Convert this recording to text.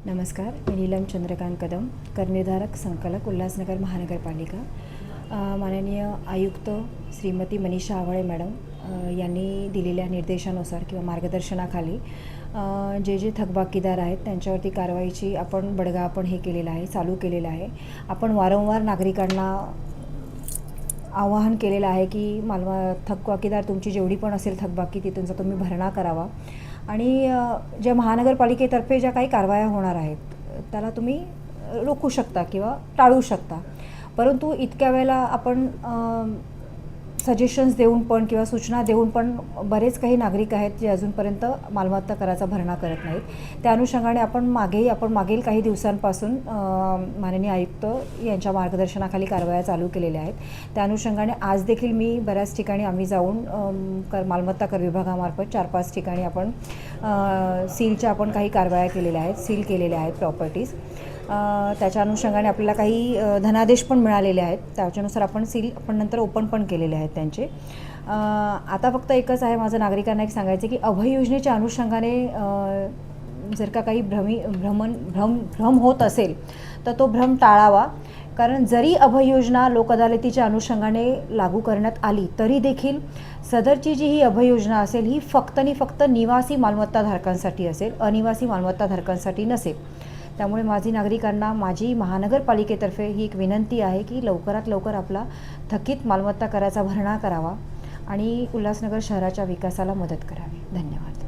नमस्कार, मी नीलम चंद्रकांत कदम, करनिर्धारक संकलक, उल्हासनगर महानगरपालिका। माननीय आयुक्त श्रीमती मनीषा आवळे मॅडम यांनी दिलेल्या निर्देशानुसार किंवा मार्गदर्शनाखाली जे थकबाकीदार आहेत त्यांच्यावरती कारवाईची बडगा हे केलेला आहे, चालू केलेला आहे। आपण वारंवार नागरिकांना आवाहन केलेलं आहे की थकबाकीदार तुमची जेवढी पण असेल थकबाकी तिथूनचा तुम्ही भरणा करावा आणि ज्या महानगरपालिकेतर्फे ज्या काही कारवाया होणार आहेत त्याला तुम्ही रोखू शकता किंवा टाळू शकता। परंतु इतक्या वेळेला आपण सजेशन्स देऊन पण किंवा सूचना देऊन पण बरेच काही नागरिक आहेत जे अजूनपर्यंत मालमत्ता कराचा भरणा करत नाहीत। त्या अनुषंगाने आपण मागील काही दिवसांपासून माननीय आयुक्त यांच्या मार्गदर्शनाखाली कारवाया चालू केलेल्या आहेत। त्या अनुषंगाने आज देखील मी बऱ्याच ठिकाणी आम्ही जाऊन मालमत्ता कर विभागामार्फत 4-5 ठिकाणी आपण सीलच्या काही कारवाया केलेल्या आहेत, सील केलेल्या आहेत प्रॉपर्टीज। त्याच्या अनुषंगाने आपल्याला काही धनादेश पण मिळालेले आहेत, त्याच्यानुसार आपण नंतर ओपन पण केलेले आहेत त्यांचे। आता फक्त एकच आहे माझं नागरिकांना सांगायचं की अभय योजनेच्या अनुषंगाने जर का काही भ्रम होत असेल तर तो भ्रम टाळावा। कारण जरी अभय योजना लोक अदालतीच्या अनुषंगाने लागू करण्यात आली तरी देखील सदरची जी ही अभय योजना असेल ही फक्त आणि फक्त निवासी मालमत्ताधारकांसाठी असेल, अनिवासी मालमत्ताधारकांसाठी नसेल। त्यामुळे माझी महानगरपालिकेतर्फे ही एक विनंती आहे की लवकरात लवकर आपला थकीत मालमत्ता कराचा भरणा करावा आणि उल्हासनगर शहराच्या विकासाला मदत करावी। धन्यवाद।